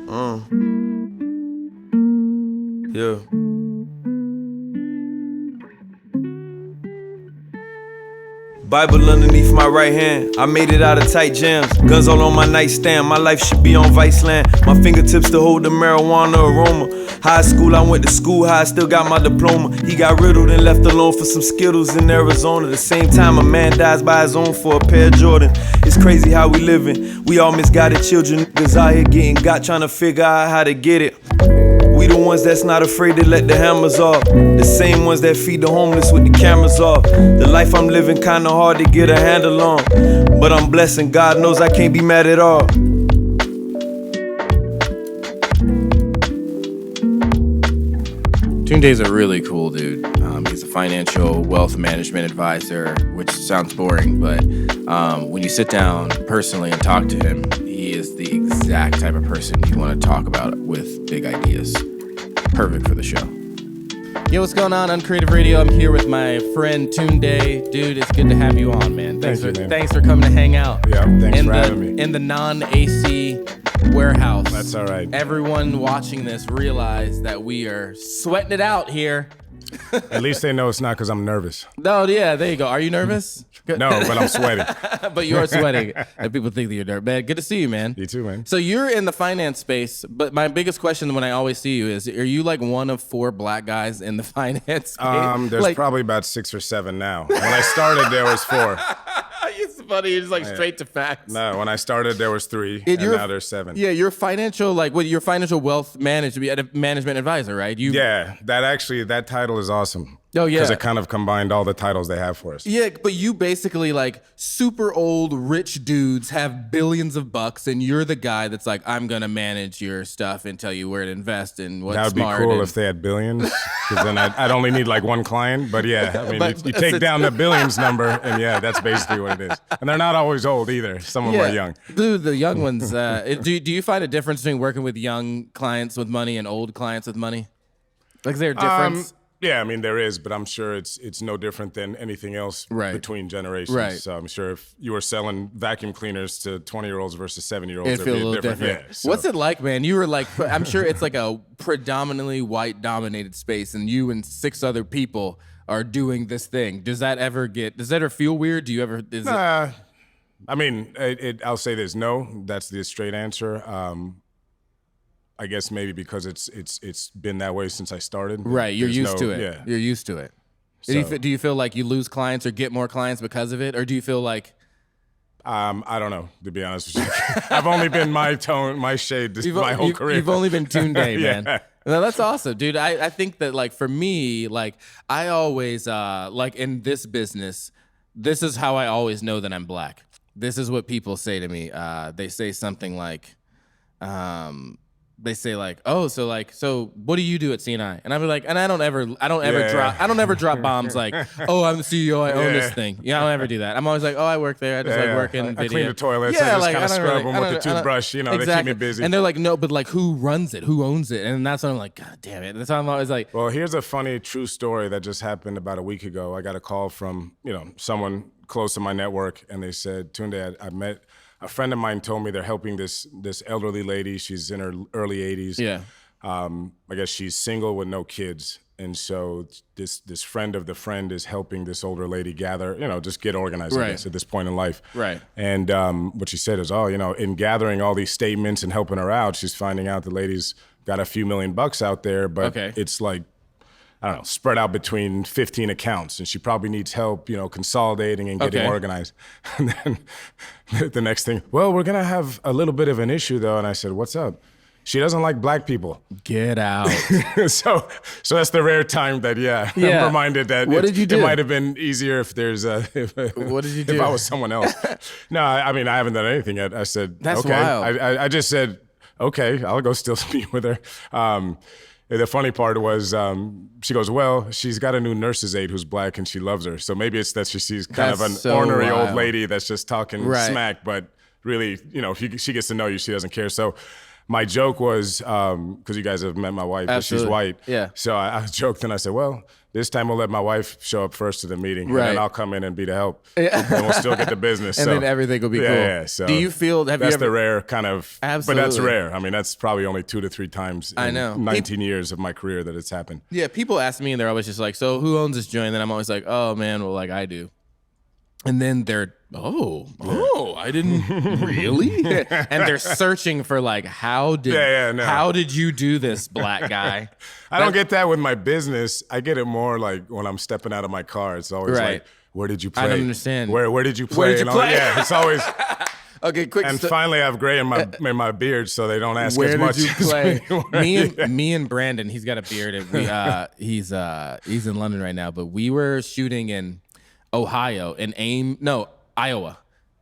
Yeah. Bible underneath my right hand. I made it out of tight jams. Guns all on my nightstand. My life should be on Vice land. My fingertips to hold the marijuana aroma. High school, I went to school high, still got my diploma. He got riddled and left alone for some Skittles in Arizona. The same time a man dies by his own for a pair of Jordan. It's crazy how we living. We all misguided children. Niggas out here getting got, trying to figure out how to get it. We the ones that's not afraid to let the hammers off. The same ones that feed the homeless with the cameras off. The life I'm living kinda hard to get a handle on, but I'm blessed and God knows I can't be mad at all. Tunde's a really cool dude. He's a financial wealth management advisor, which sounds boring, but when you sit down personally and talk to him, he is the exact type of person you want to talk about with big ideas. Perfect for the show. Yo, what's going on? Uncreative Radio. I'm here with my friend Tunde. Dude, it's good to have you on, man. Thanks for coming to hang out. Yeah, thanks for having me. In the non-AC warehouse. That's all right. Everyone watching this realize that we are sweating it out here. At least they know it's not because I'm nervous. No, yeah, there you go. Are you nervous? No, but I'm sweating. But you are sweating. And people think that you're nervous. Man, good to see you, man. You too, man. So you're in the finance space, but my biggest question when I always see you is, are you like one of 4 black guys in the finance space? There's probably about 6 or 7 now. When I started, there was 4. It's funny. You're just like straight to facts. No, when I started, there was 3, and now there's 7. Yeah, you're financial, you're financial wealth management advisor, right? Yeah, that title is awesome. Oh, yeah. Because it kind of combined all the titles they have for us. Yeah, but you basically like super old rich dudes have billions of bucks, and you're the guy that's like, I'm going to manage your stuff and tell you where to invest and what's smart. That would be cool if they had billions, because then I'd only need like 1 client. But yeah, I mean, you take down the billions number, and yeah, that's basically what it is. And they're not always old either. Some of them are young. Dude, the young ones, do you find a difference between working with young clients with money and old clients with money? Like, is there a difference? Yeah, I mean, there is, but I'm sure it's no different than anything else between generations. Right. So I'm sure if you were selling vacuum cleaners to 20-year-olds versus 7-year-olds, it'd feel a little different. Yeah, so. What's it like, man? You were like, I'm sure it's like a predominantly white-dominated space, and you and 6 other people are doing this thing. Does that ever feel weird? Do you ever? I mean, I'll say this. No, that's the straight answer. I guess maybe because it's been that way since I started. Right, you're used to it. Yeah. You're used to it. So, do you feel like you lose clients or get more clients because of it, or do you feel like? I don't know, to be honest with you. I've only been my shade my whole career. You've only been Tunde, yeah. man. No, that's awesome, dude. I think that like for me, like I always like in this business, this is how I always know that I'm black. This is what people say to me. They say something like, they say like, oh, so what do you do at CNI? And I'll be like, and I don't ever drop bombs like, oh, I'm the CEO, I own this thing. Yeah, I don't ever do that. I'm always like, oh, I work there. I just work in video. I clean the toilets. I just kind of scrub them with the toothbrush. You know, exactly. They keep me busy. And they're like, no, but like, who runs it? Who owns it? And that's when I'm like, God damn it. That's why I'm always like. Well, here's a funny, true story that just happened about a week ago. I got a call from, someone close to my network, and they said, Tunde, I met. A friend of mine told me they're helping this elderly lady. She's in her early 80s. Yeah. I guess she's single with no kids. And so this friend of the friend is helping this older lady gather, just get organized, I guess, at this point in life. Right. And what she said is, in gathering all these statements and helping her out, she's finding out the lady's got a few $1,000,000 out there, but it's like, I don't know, spread out between 15 accounts, and she probably needs help, consolidating and getting organized. And then the next thing, well, we're gonna have a little bit of an issue though. And I said, what's up? She doesn't like black people. Get out. So that's the rare time that, I'm reminded that what did you do? It might have been easier if there's what did you do? If I was someone else. No, I mean, I haven't done anything yet. I said, that's okay. Wild. I just said, okay, I'll go still speak with her. The funny part was she goes, well, she's got a new nurse's aide who's black and she loves her. So maybe it's that she sees kind of an ornery old lady that's just talking smack, but really, if she gets to know you, she doesn't care. So my joke was, because you guys have met my wife, but she's white. Yeah. So I joked and I said, well, this time we'll let my wife show up first to the meeting, and then I'll come in and be the help, and we'll still get the business. And then everything will be cool. Yeah, so do you feel, that's the rare kind of, Absolutely. But that's rare. I mean, that's probably only 2 to 3 times in 19 years of my career that it's happened. Yeah, people ask me and they're always just like, so who owns this joint? And I'm always like, oh man, well, like I do. And then they're, I didn't really? And they're searching for like, how did you do this, black guy? I don't get that with my business. I get it more like when I'm stepping out of my car. It's always like, where did you play? I don't understand. Where did you play? Yeah, it's always... Okay, quick. And finally, I have gray in my beard, so they don't ask where as much. Where did you play? Me and Brandon, he's got a beard, and he's in London right now. But we were shooting in Iowa.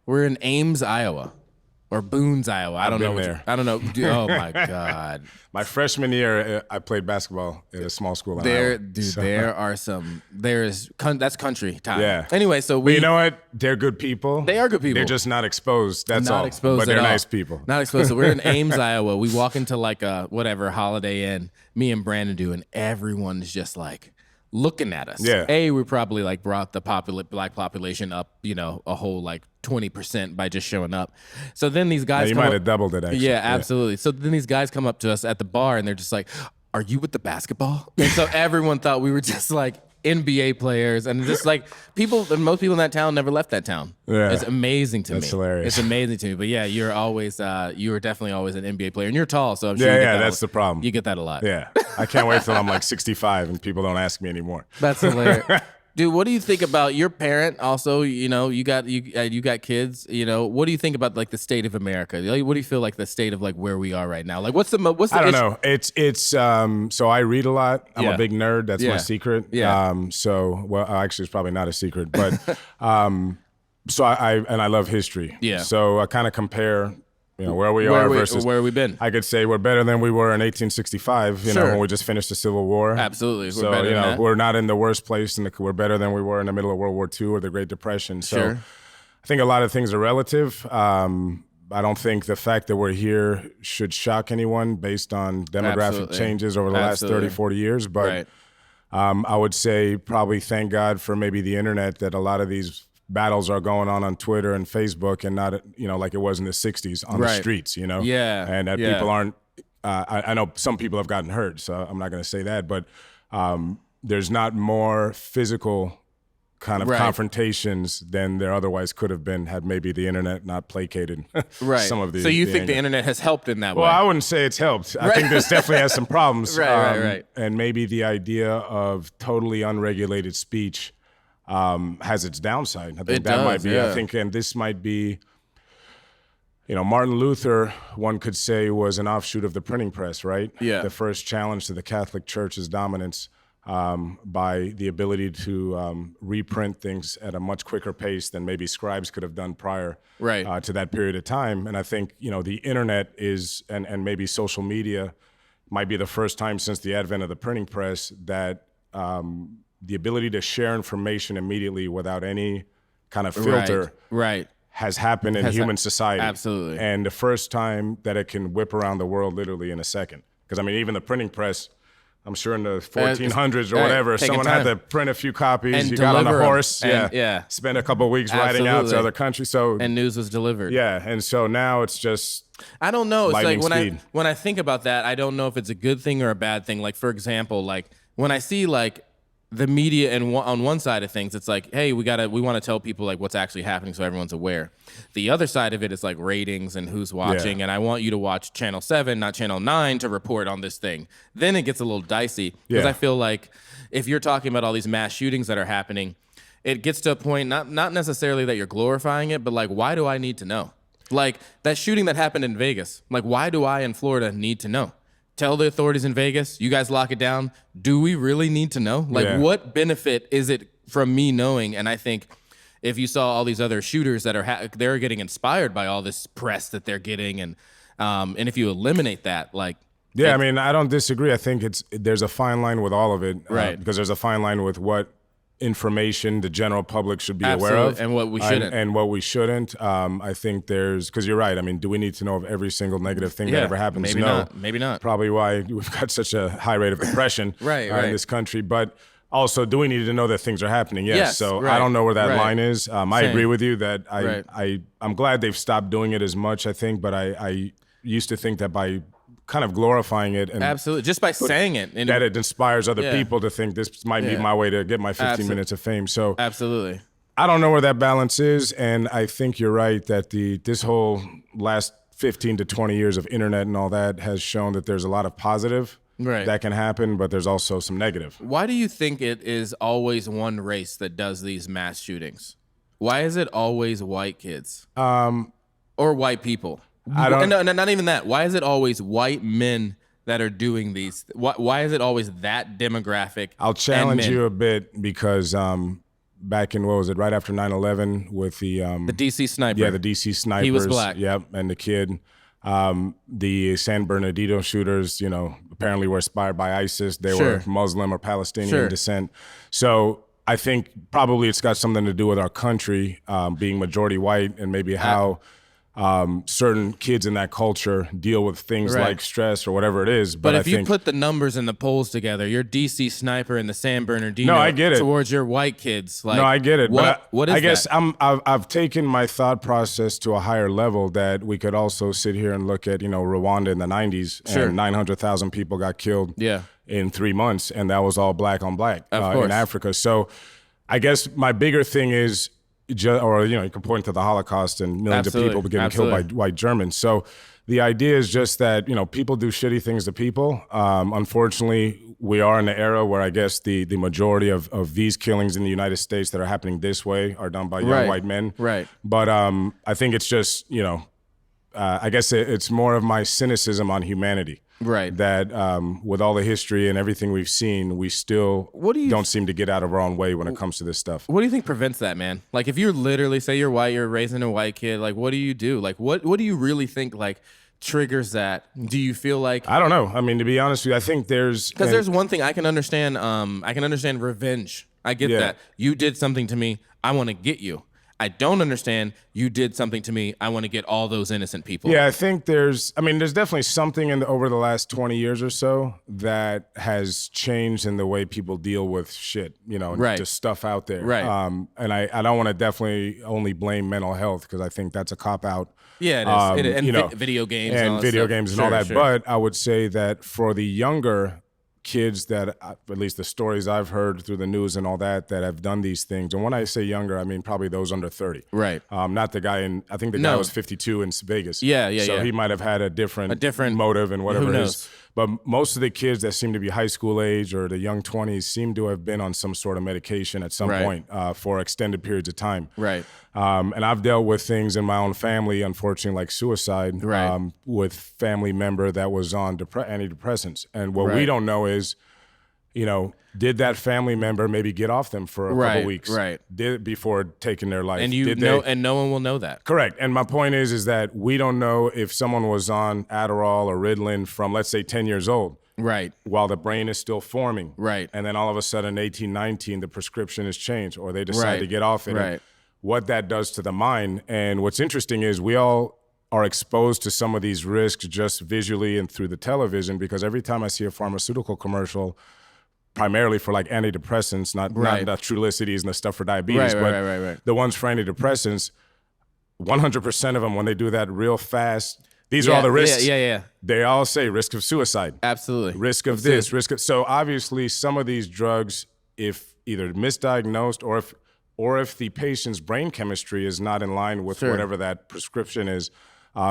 We're in Ames, Iowa, or Boones, Iowa. I don't know. I don't know. Oh my God. My freshman year, I played basketball at a small school in Iowa. That's country time. Yeah. Anyway, so but you know what? They're good people. They are good people. They're just not exposed. That's not all. Exposed but they're at all. nice people. Not exposed. So we're in Ames, Iowa. We walk into like a Holiday Inn. Me and Brandon do, and everyone's just like looking at us. Yeah. We probably like brought the black population up, a whole like 20% by just showing up. So then these guys you might have doubled it, actually. Yeah, absolutely. So then these guys come up to us at the bar and they're just like, are you with the basketball? And so everyone thought we were just like NBA players, and just like most people in that town never left that town. Yeah. It's amazing to me. That's hilarious. It's amazing to me. But yeah, you were definitely always an NBA player, and you're tall, so I'm sure that's the problem. You get that a lot. Yeah. I can't wait till I'm like 65 and people don't ask me anymore. That's hilarious. Dude, what do you think about your parent? Also, you got kids. What do you think about like the state of America? What do you feel like the state of like where we are right now? Like, what's the I don't know. It's so I read a lot. I'm a big nerd. That's my secret. Yeah. Actually, it's probably not a secret, but so I love history. Yeah. So I kind of compare. Where we are versus where we've been. I could say we're better than we were in 1865, when we just finished the Civil War. Absolutely. So, we're not in the worst place, and we're better than we were in the middle of World War II or the Great Depression. So I think a lot of things are relative. I don't think the fact that we're here should shock anyone based on demographic changes over the last 30, 40 years. But I would say probably thank God for maybe the internet that a lot of these battles are going on Twitter and Facebook, and not like it was in the 60s on the streets, and that people aren't I know some people have gotten hurt, so I'm not going to say that, but there's not more physical kind of confrontations than there otherwise could have been had maybe the internet not placated some of the. So you think the internet has helped in that way? Well, I wouldn't say it's helped. I think this definitely has some problems. Right. And maybe the idea of totally unregulated speech has its downside. I think might be. I think, and this might be. Martin Luther, one could say, was an offshoot of the printing press, right? Yeah. The first challenge to the Catholic Church's dominance by the ability to reprint things at a much quicker pace than maybe scribes could have done prior to that period of time. And I think the internet is, and maybe social media might be the first time since the advent of the printing press that the ability to share information immediately without any kind of filter has happened in human society. Absolutely. And the first time that it can whip around the world literally in a second. Because, even the printing press, I'm sure in the 1400s or whatever, someone had to print a few copies. And you got on a horse. Spend a couple of weeks writing out to other countries. And news was delivered. Yeah. And so now it's just I don't know. It's like speed. when I think about that, I don't know if it's a good thing or a bad thing. Like, for example, like when I see like the media and on one side of things, it's like, hey, we want to tell people like what's actually happening so everyone's aware. The other side of it is like ratings and who's watching, and I want you to watch Channel 7, not Channel 9 to report on this thing. Then it gets a little dicey because I feel like if you're talking about all these mass shootings that are happening, it gets to a point, not necessarily that you're glorifying it, but like, why do I need to know? Like that shooting that happened in Vegas, like why do I in Florida need to know? Tell the authorities in Vegas, you guys lock it down. Do we really need to know? Like, what benefit is it from me knowing? And I think if you saw all these other shooters that are they're getting inspired by all this press that they're getting, and if you eliminate that, like, I don't disagree. I think there's a fine line with all of it, right? Because there's a fine line with what information the general public should be aware of, and what we shouldn't. And what we shouldn't. I think because you're right. I mean, do we need to know of every single negative thing that ever happens? Maybe not. Maybe not. Probably why we've got such a high rate of depression right. in this country. But also, do we need to know that things are happening? Yes. So I don't know where that line is. I agree with you that I'm glad they've stopped doing it as much, I think, but I used to think that by kind of glorifying it and absolutely just by saying it that it inspires other people to think this might be my way to get my 15 minutes of fame. So absolutely, I don't know where that balance is, and I think you're right that this whole last 15 to 20 years of internet and all that has shown that there's a lot of positive that can happen, but there's also some negative. Why do you think it is always one race that does these mass shootings? Why is it always white kids or white people? I don't. No, not even that. Why is it always white men that are doing these? Why is it always that demographic? I'll challenge you a bit because back in, what was it, right after 9/11 with the DC sniper. Yeah, the DC snipers. He was black. Yep, and the kid. The San Bernardino shooters, apparently were inspired by ISIS. They were Muslim or Palestinian descent. So I think probably it's got something to do with our country being majority white and maybe how certain kids in that culture deal with things like stress or whatever it is. But if you put the numbers and the polls together, your DC sniper and the San Bernardino I get it. towards your white kids. Like, no, I get it. What is I guess that? I've taken my thought process to a higher level that we could also sit here and look at, Rwanda in the 90s and 900,000 people got killed in 3 months. And that was all black on black in Africa. So I guess my bigger thing is, you can point to the Holocaust and millions of people getting killed by white Germans. So the idea is just that, people do shitty things to people. Unfortunately, we are in an era where I guess the majority of these killings in the United States that are happening this way are done by young white men. Right. But I think it's just, I guess it's more of my cynicism on humanity. Right. That with all the history and everything we've seen, we still don't seem to get out of our own way when it comes to this stuff. What do you think prevents that, man? Like, if you're literally, say you're white, you're raising a white kid, like, what do you do? Like, what do you really think, like, triggers that? Do you feel like... I don't know. I mean, to be honest with you, I think there's... Because there's one thing I can understand. I can understand revenge. I get that. You did something to me. I want to get you. I don't understand, you did something to me, I want to get all those innocent people. Yeah, I think there's definitely something over the last 20 years or so that has changed in the way people deal with shit, just stuff out there. Right. And I don't want to definitely only blame mental health because I think that's a cop-out. Yeah, it is. And video games. And video games and all that. Sure. But I would say that for the younger kids that, at least the stories I've heard through the news and all that have done these things. And when I say younger, I mean probably those under 30. Right. Not the guy I think the guy was 52 in Vegas. Yeah. So he might have had a different motive and whatever it is. But most of the kids that seem to be high school age or the young 20s seem to have been on some sort of medication at some point for extended periods of time. Right. And I've dealt with things in my own family, unfortunately, like suicide with family member that was on antidepressants. And what we don't know is, did that family member maybe get off them for a couple weeks before taking their life? And no one will know that. Correct. And my point is that we don't know if someone was on Adderall or Ritalin from, let's say, 10 years old. Right. While the brain is still forming. Right. And then all of a sudden, 18, 19, the prescription has changed or they decide to get off it. Right. What that does to the mind. And what's interesting is we all are exposed to some of these risks just visually and through the television, because every time I see a pharmaceutical commercial, primarily for like antidepressants, not the Trulicities and the stuff for diabetes, but the ones for antidepressants, 100% of them, when they do that real fast, these are all the risks. Yeah. They all say risk of suicide. Absolutely. Risk of this, risk of... So obviously some of these drugs, if either misdiagnosed or if the patient's brain chemistry is not in line with whatever that prescription is,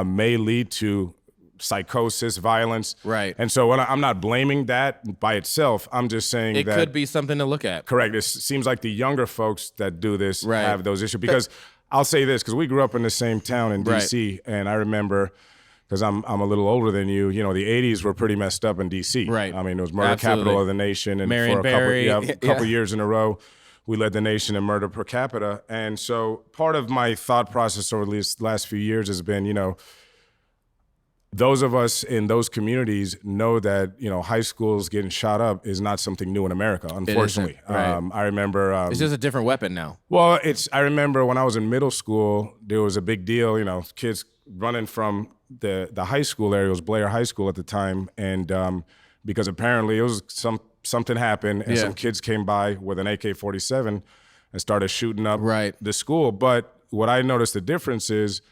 may lead to psychosis, violence. Right. And so I'm not blaming that by itself. I'm just saying it could be something to look at. Correct. It seems like the younger folks that do this have those issues. Because I'll say this, because we grew up in the same town in D.C., and I remember... because I'm a little older than you, the 80s were pretty messed up in D.C. Right. I mean, it was murder capital of the nation. And Marion for a couple years in a row, we led the nation in murder per capita. And so part of my thought process over these last few years has been, those of us in those communities know that, high schools getting shot up is not something new in America, unfortunately. Right. I remember... it's just a different weapon now. Well, I remember when I was in middle school, there was a big deal, kids running from the high school area. It was Blair High School at the time. And because apparently it was something happened and some kids came by with an AK-47 and started shooting up the school. But what I noticed the difference is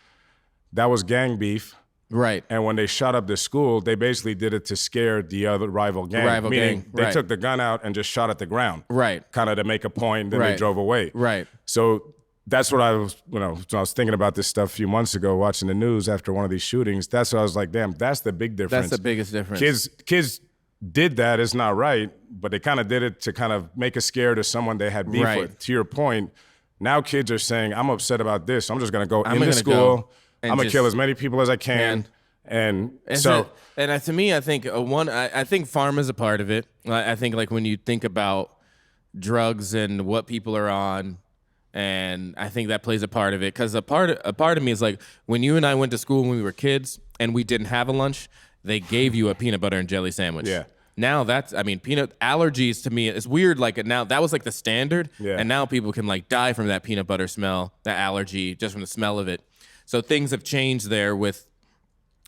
that was gang beef. Right. And when they shot up the school, they basically did it to scare the other rival gang. Meaning they took the gun out and just shot at the ground. Right. Kind of to make a point, then they drove away. Right. So that's what I was, when I was thinking about this stuff a few months ago, watching the news after one of these shootings, that's what I was like, damn, that's the big difference. That's the biggest difference. Kids did that, it's not right, but they kind of did it to kind of make a scare to someone they had beef with. To your point, now kids are saying, I'm upset about this, I'm just going to go into school. I'm gonna kill as many people as I can, and so. To me, I think I think farm is a part of it. I think like when you think about drugs and what people are on, and I think that plays a part of it. Because a part of me is like when you and I went to school when we were kids and we didn't have a lunch, they gave you a peanut butter and jelly sandwich. Yeah. Now peanut allergies to me, it's weird. Like now that was like the standard, and now people can like die from that peanut butter smell, that allergy, just from the smell of it. So things have changed there with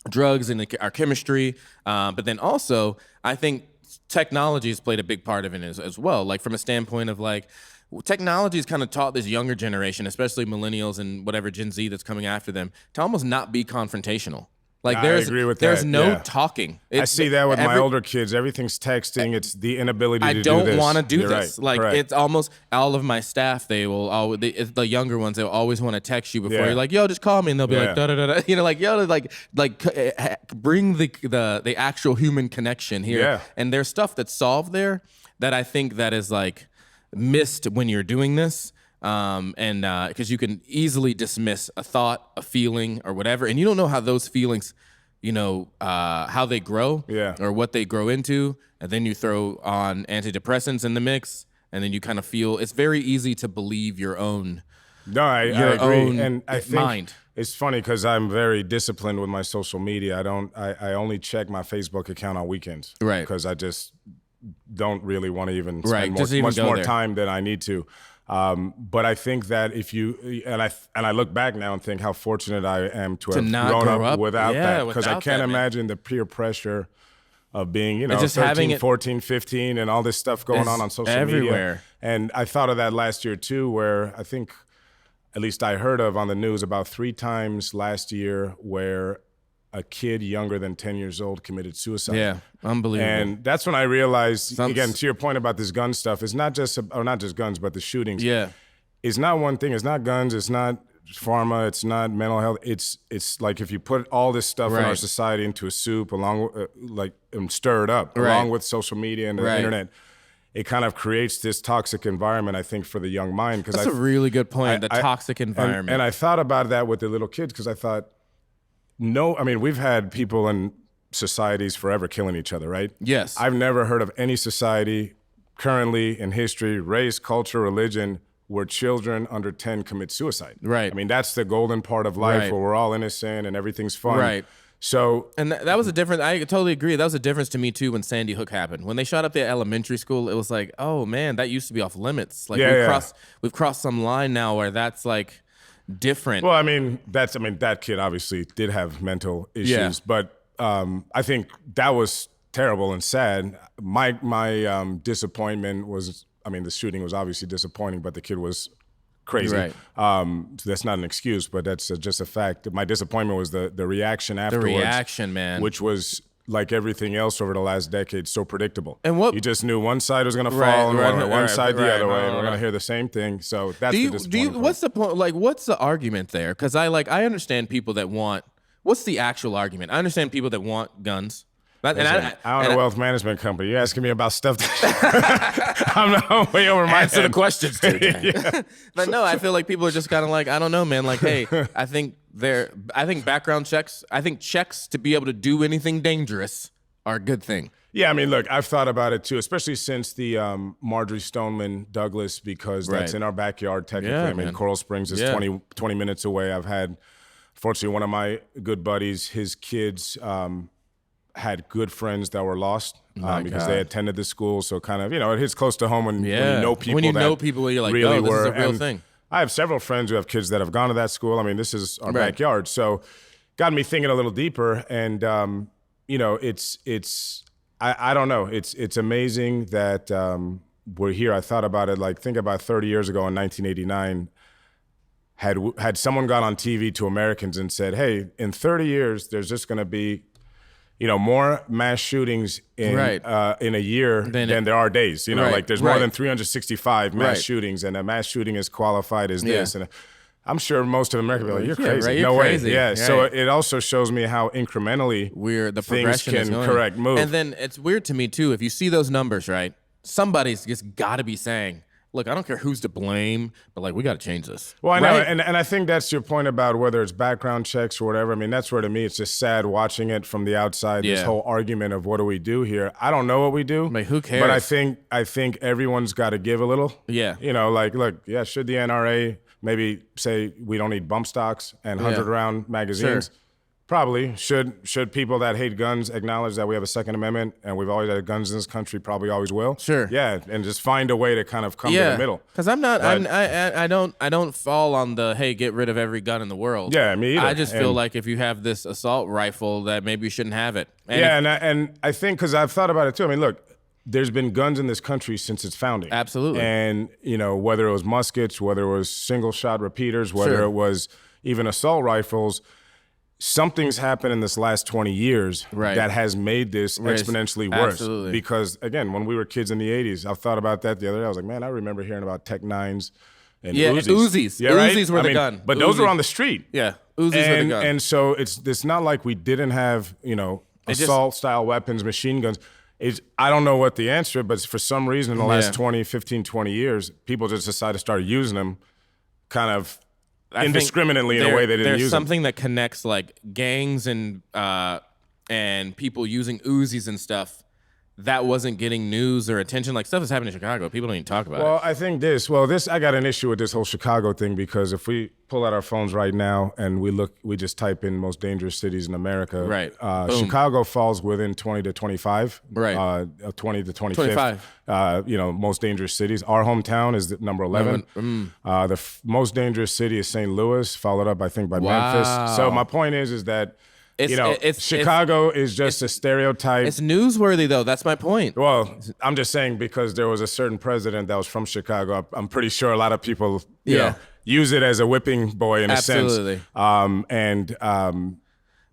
drugs and our chemistry. But then also, I think technology has played a big part of it as well. Like from a standpoint of like, technology has kind of taught this younger generation, especially millennials and whatever Gen Z that's coming after them, to almost not be confrontational. Like I agree with there's that. no talking. I see that with my older kids. Everything's texting. It's the inability to do this. I don't want to do this. Right. Like it's almost all of my staff. They will always, the younger ones. They'll always want to text you before you're like, yo, just call me, and they'll be like, da da da. Like yo, like bring the actual human connection here. Yeah. And there's stuff that's solved there that I think that is like missed when you're doing this. Because you can easily dismiss a thought, a feeling, or whatever, and you don't know how those feelings, how they grow, or what they grow into, and then you throw on antidepressants in the mix, and then you kind of feel it's very easy to believe your own. No, I agree, and I think mind. It's funny because I'm very disciplined with my social media. I only check my Facebook account on weekends, right? Because I just don't really want to even spend much more time than I need to. But I think that if you and I look back now and think how fortunate I am to have grown up without that, because I can't imagine the peer pressure of being, just 13, 14, 15 and all this stuff going on social media. And I thought of that last year too, where I think, at least I heard of on the news about 3 times last year where a kid younger than 10 years old committed suicide. Yeah, unbelievable. And that's when I realized, again, to your point about this gun stuff, it's not just guns, but the shootings. Yeah. It's not one thing. It's not guns. It's not pharma. It's not mental health. It's like if you put all this stuff in our society into a soup along with, and stir it up, along with social media and the internet, it kind of creates this toxic environment, I think, for the young mind. That's a really good point, the toxic environment. And I thought about that with the little kids because I thought, we've had people in societies forever killing each other, right? Yes. I've never heard of any society currently in history, race, culture, religion, where children under 10 commit suicide. Right. That's the golden part of life where we're all innocent and everything's fun. Right. So, and that was a difference. I totally agree. That was a difference to me too when Sandy Hook happened. When they shot up the elementary school, it was like, oh man, that used to be off limits. Like we've crossed some line now where that's like different. Well, that kid obviously did have mental issues, but I think that was terrible and sad. My disappointment was, the shooting was obviously disappointing, but the kid was crazy. Right. So that's not an excuse, but that's just a fact. My disappointment was the reaction afterwards. The reaction, man. Which was, like everything else over the last decade, so predictable. And you just knew one side was going to fall and one side the other way, and we're going to hear the same thing. So that's the disappointing part. What's the point? Like, what's the argument there? Because I understand people that want. What's the actual argument? I understand people that want guns. I own a wealth management company. You're asking me about stuff that I'm way over my answer the questions to. But no, I feel like people are just kind of like, I don't know, man. Like, hey, I think background checks, checks to be able to do anything dangerous are a good thing. Yeah, look, I've thought about it too, especially since the Marjorie Stoneman Douglas, because that's in our backyard technically. Coral Springs is 20 minutes away. I've had Fortunately, one of my good buddies, his kids had good friends that were lost because they attended the school. So kind of, it hits close to home when you know people. When you that know people, you're like, really this were. is a real And thing. I have several friends who have kids that have gone to that school. I mean, this is our backyard. So got me thinking a little deeper. And, I don't know. It's amazing that we're here. I thought about it, like, think about 30 years ago in 1989, had someone gone on TV to Americans and said, hey, in 30 years, there's just going to be, more mass shootings in a year than there are days. Like there's more than 365 mass shootings, and a mass shooting is qualified as this. And I'm sure most of America will be like, you're crazy. Right? You're crazy. Way. Yeah. Right. So it also shows me how incrementally the things progression can move. And then it's weird to me too, if you see those numbers, right? Somebody's just got to be saying, look, I don't care who's to blame, but like, we got to change this. Well, I know, and I think that's your point about whether it's background checks or whatever. I mean, that's where, to me, it's just sad watching it from the outside, this whole argument of what do we do here. I don't know what we do. Like, who cares? But I think everyone's got to give a little. Yeah. Like, look, should the NRA maybe say we don't need bump stocks and 100-round magazines? Sure. Probably. Should people that hate guns acknowledge that we have a Second Amendment and we've always had guns in this country? Probably always will. Sure. Yeah, and just find a way to kind of come to the middle. Because I don't fall on the, hey, get rid of every gun in the world. Yeah, me either. I just feel like if you have this assault rifle, that maybe you shouldn't have it. And I think, because I've thought about it too. I mean, look, there's been guns in this country since its founding. Absolutely. And whether it was muskets, whether it was single shot repeaters, whether it was even assault rifles. Something's happened in this last 20 years that has made this exponentially worse. Absolutely. Because, again, when we were kids in the 80s, I thought about that the other day. I was like, man, I remember hearing about Tech 9s and Uzis. Yeah, Uzis were the gun. But those were on the street. Yeah, Uzis were the gun. And so it's not like we didn't have, assault-style weapons, machine guns. I don't know what the answer is, but for some reason in the last 15, 20 years, people just decided to start using them kind of indiscriminately in a way they didn't use them. There's something that connects like gangs and people using Uzis and stuff that wasn't getting news or attention. Like, stuff is happening in Chicago. People don't even talk about it. Well, I think I got an issue with this whole Chicago thing, because if we pull out our phones right now and we just type in most dangerous cities in America. Right. Chicago falls within 20 to 25. Right. 20 to 25. Most dangerous cities. Our hometown is number 11. The most dangerous city is St. Louis, followed up, I think, by Memphis. So my point is that Chicago is just a stereotype. It's newsworthy, though. That's my point. Well, I'm just saying, because there was a certain president that was from Chicago. I'm pretty sure a lot of people, use it as a whipping boy in a sense. Absolutely.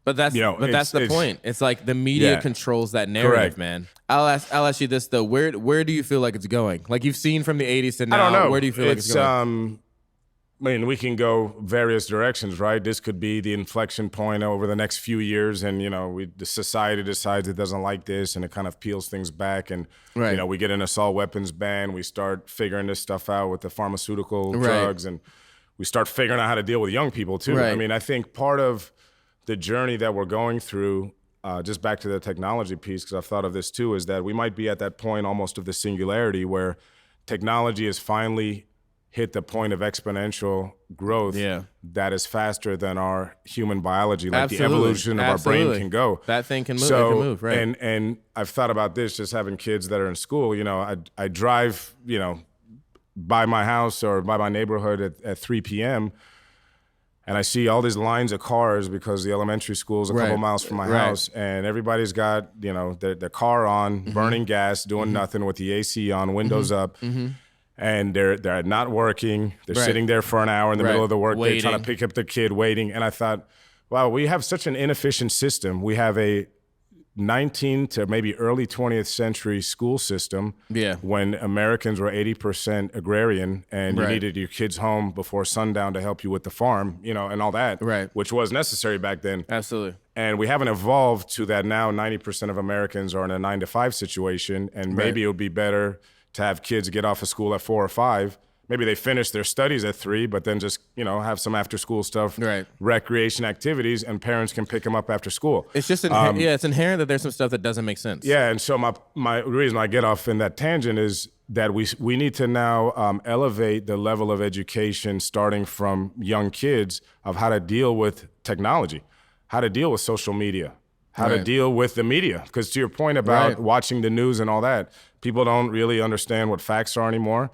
But that's the point. It's like the media controls that narrative, man. I'll ask you this though. Where do you feel like it's going? Like, you've seen from the 80s to now. I don't know. Where do you feel like it's going? We can go various directions, right? This could be the inflection point over the next few years, and the society decides it doesn't like this, and it kind of peels things back, and we get an assault weapons ban. We start figuring this stuff out with the pharmaceutical drugs, and we start figuring out how to deal with young people too. Right. I mean, I think part of the journey that we're going through, just back to the technology piece, because I've thought of this too, is that we might be at that point almost of the singularity where technology is finally hit the point of exponential growth that is faster than our human biology, like the evolution of our brain can go. That thing can move. So, it can move, right? And I've thought about this, just having kids that are in school. I drive, by my house or by my neighborhood at 3 p.m., and I see all these lines of cars because the elementary school is a couple miles from my house, and everybody's got, their car on, burning gas, doing nothing with the AC on, windows up. And they're not working. They're sitting there for an hour in the middle of the workday trying to pick up the kid, waiting. And I thought, wow, we have such an inefficient system. We have a 19th to maybe early 20th century school system when Americans were 80% agrarian, and you needed your kids home before sundown to help you with the farm, and all that, which was necessary back then. Absolutely. And we haven't evolved to that now. 90% of Americans are in a 9-to-5 situation, and maybe it would be better to have kids get off of school at 4 or 5. Maybe they finish their studies at 3, but then just, have some after school stuff, recreation activities, and parents can pick them up after school. It's just, it's inherent that there's some stuff that doesn't make sense. Yeah, and so my reason I get off in that tangent is that we need to now elevate the level of education starting from young kids of how to deal with technology, how to deal with social media, how to deal with the media. Because to your point about watching the news and all that, people don't really understand what facts are anymore.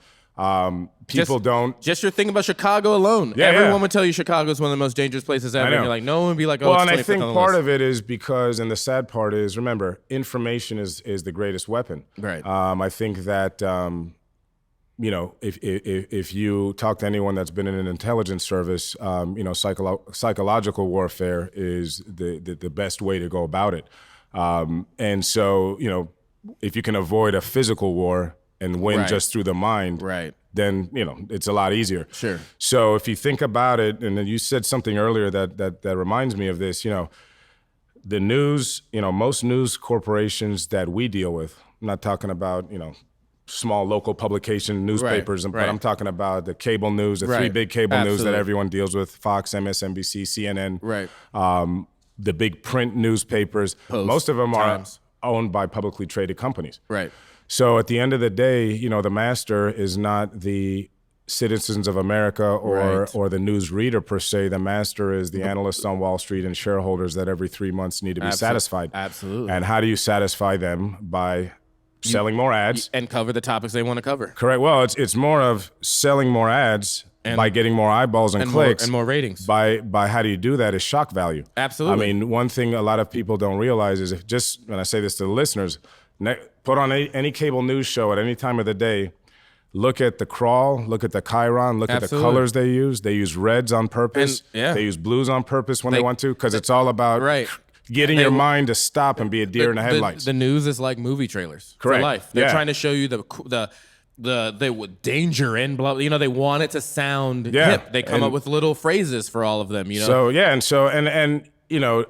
People don't. Just your thing about Chicago alone. Yeah, Everyone would tell you Chicago is one of the most dangerous places ever. And you're like, no one would be like, oh, well, it's and I think part list. of it is because, and the sad part is, remember, information is the greatest weapon. Right. I think that, you know, if you talk to anyone that's been in an intelligence service, you know, psychological warfare is the best way to go about it. And so, you know, if you can avoid a physical war and win just through the mind, then, you know, it's a lot easier. Sure. So if you think about it, and then you said something earlier that reminds me of this, you know, the news, you know, most news corporations that we deal with, I'm not talking about, you know, small local publication newspapers, but I'm talking about the cable news, the three big cable news that everyone deals with, Fox, MSNBC, CNN, the big print newspapers. Post, most of them Times. are owned by publicly traded companies. Right. So at the end of the day, you know, the master is not the citizens of America or the news reader per se. The master is the analysts on Wall Street and shareholders that every 3 months need to be satisfied. Absolutely. And how do you satisfy them? By selling more ads. And cover the topics they want to cover. Correct. Well, it's more of selling more ads by getting more eyeballs and clicks. And more ratings. By how do you do that is shock value. Absolutely. I mean, one thing a lot of people don't realize is if just, and I say this to the listeners, put on any cable news show at any time of the day, look at the crawl, look at the chyron, look at the colors they use. They use reds on purpose. They use blues on purpose when they want to, because it's all about getting your mind to stop and be a deer in the headlights. The news is like movie trailers for Correct. life. They're trying to show you the danger and blah. You know, they want it to sound hip. They come up with little phrases for all of them. You know. So and you know,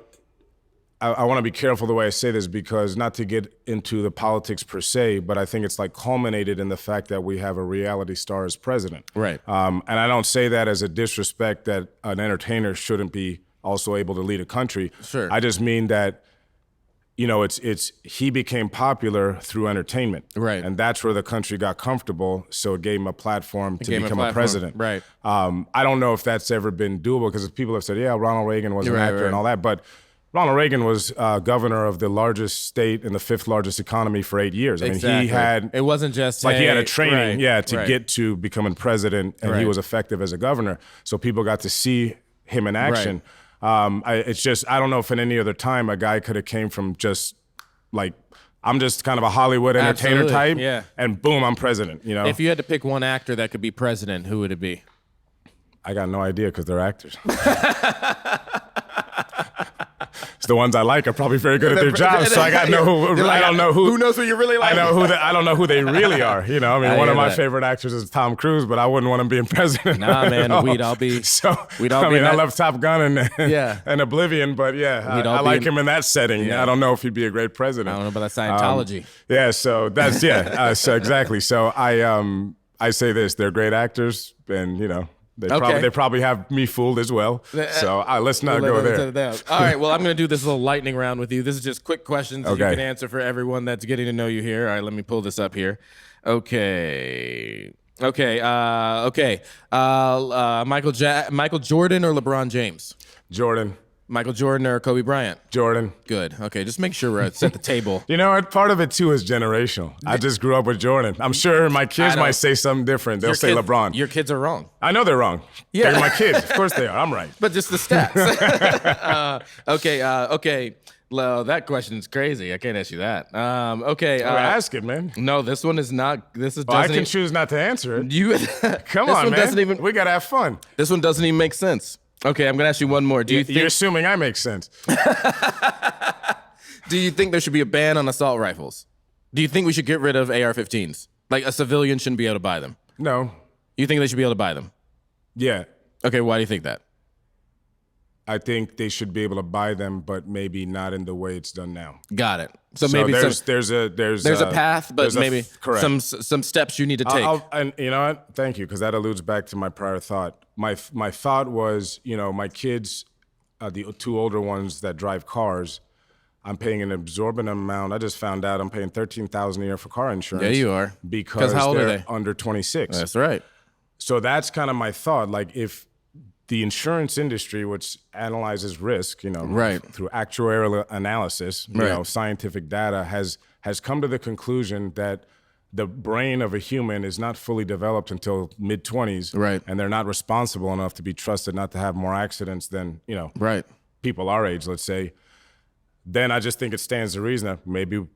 I want to be careful the way I say this, because not to get into the politics per se, but I think it's like culminated in the fact that we have a reality star as president. Right. And I don't say that as a disrespect that an entertainer shouldn't be also able to lead a country. Sure. I just mean that, you know, it's he became popular through entertainment. Right. And that's where the country got comfortable, so it gave him a platform to become a president. Right. I don't know if that's ever been doable, because people have said, yeah, Ronald Reagan was an actor and all that, but Ronald Reagan was governor of the largest state and the 5th largest economy for 8 years. I mean, he had... It wasn't just... Like he had a training, to get to becoming president, and he was effective as a governor. So people got to see him in action. It's just, I don't know if in any other time a guy could have came from just like, I'm just kind of a Hollywood entertainer type, and boom, I'm president, you know? If you had to pick one actor that could be president, who would it be? I got no idea, because they're actors. The ones I like are probably very good at their jobs, so I got I don't know who. Who knows who you really like? I don't know who they really are. You know, I mean, one of my favorite actors is Tom Cruise, but I wouldn't want him being president. Nah, man, we'd all be. I love Top Gun and Oblivion, but I like him in that setting. Yeah. I don't know if he'd be a great president. I don't know about that Scientology. So that's so exactly. So I say this: they're great actors, and you know. They probably have me fooled as well. So let's not go there. All right. Well, I'm going to do this little lightning round with you. This is just quick questions that you can answer for everyone that's getting to know you here. All right. Let me pull this up here. Okay. Michael Jordan or LeBron James? Jordan. Michael Jordan or Kobe Bryant? Jordan. Good. Okay, just make sure we're set the table. You know what? Part of it, too, is generational. I just grew up with Jordan. I'm sure my kids might say something different. They'll say LeBron. Your kids are wrong. I know they're wrong. Yeah. They're my kids. Of course they are. I'm right. But just the stats. Okay. Well, that question's crazy. I can't ask you that. Okay. Ask it, man. No, this one is not. This is. I can choose not to answer it. Come on, man. We got to have fun. This one doesn't even make sense. Okay, I'm going to ask you one more. You're assuming I make sense. Do you think there should be a ban on assault rifles? Do you think we should get rid of AR-15s? Like, a civilian shouldn't be able to buy them? No. You think they should be able to buy them? Yeah. Okay, why do you think that? I think they should be able to buy them, but maybe not in the way it's done now. Got it. So maybe there's a path, but maybe some steps you need to take. And you know what? Thank you, because that alludes back to my prior thought. My thought was, you know, my kids, the 2 older ones that drive cars, I'm paying an absorbent amount. I just found out I'm paying $13,000 a year for car insurance. Yeah, you are. Because how old are they're they? under 26. That's right. So that's kind of my thought. Like if the insurance industry, which analyzes risk, Right. through actuarial analysis, Right. scientific data, has come to the conclusion that the brain of a human is not fully developed until mid-20s, Right. and they're not responsible enough to be trusted not to have more accidents than Right. people our age, let's say. Then I just think it stands to reason that maybe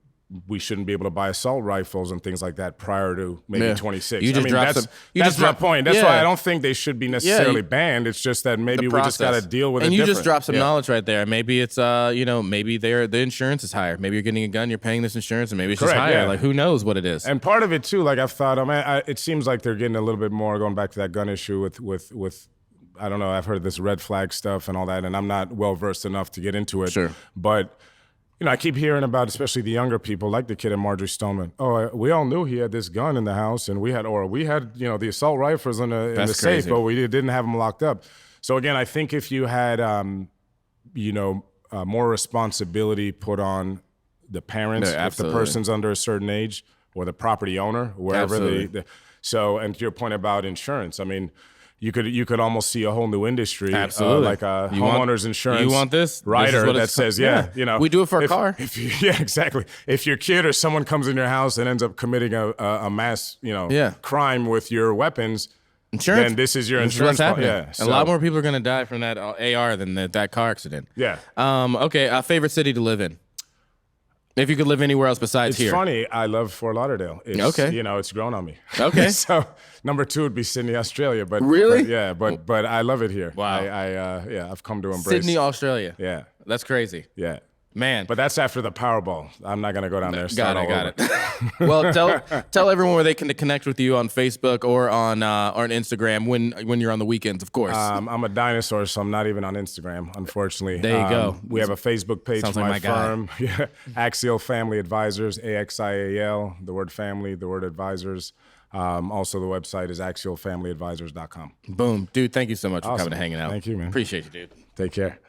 we shouldn't be able to buy assault rifles and things like that prior to maybe 26. You just dropped that's some- you that's just my dropped- point. That's yeah. why I don't think they should be necessarily you- banned. It's just that maybe The we just got to process. deal with it And you different. just dropped some Yeah. knowledge right there. Maybe it's maybe the insurance is higher. Maybe you're getting a gun, you're paying this insurance, and maybe it's Correct, just higher. yeah. Like who knows what it is. And part of it too, like I've thought, it seems like they're getting a little bit more, going back to that gun issue with I don't know, I've heard this red flag stuff and all that, and I'm not well versed enough to get into it. Sure. But I keep hearing about, especially the younger people, like the kid at Marjorie Stoneman. Oh, we all knew he had this gun in the house, and we had the assault rifles in the That's safe, crazy. but we didn't have them locked up. So again, I think if you had, more responsibility put on the parents, Yeah, if the absolutely. person's under a certain age, or the property owner, wherever Absolutely. and to your point about insurance, I mean, you could almost see a whole new industry, Absolutely. like a You want- homeowner's insurance. you want this? This is rider what that it's- says, we do it for a if- car. Yeah, exactly. If your kid or someone comes in your house and ends up committing a mass, Yeah. crime with your weapons, Insurance. then this is your This is what's insurance. happening. Yeah, A lot more people are going to die from that AR than that car accident. Yeah. Okay. Favorite city to live in? If you could live anywhere else besides It's here. funny. I love Fort Lauderdale. It's, Okay. It's grown on me. Okay. So number 2 would be Sydney, Australia. But Really? but I love it here. Wow. I've come to embrace Sydney, Australia. Yeah, That's crazy. yeah. Man. But that's after the Powerball. I'm not gonna go down there. And start Got all it. over. Well, tell everyone where they can connect with you on Facebook or on Instagram when you're on the weekends, of course. I'm a dinosaur, so I'm not even on Instagram, unfortunately. There you go. We have a Facebook page Sounds for like my my guy. firm. Yeah. Axial Family Advisors, AXIAL, the word family, the word advisors. Also, the website is axialfamilyadvisors.com. Boom, dude. Thank you so much for Awesome. coming and hanging out. Thank you, man. Appreciate you, dude. Take care.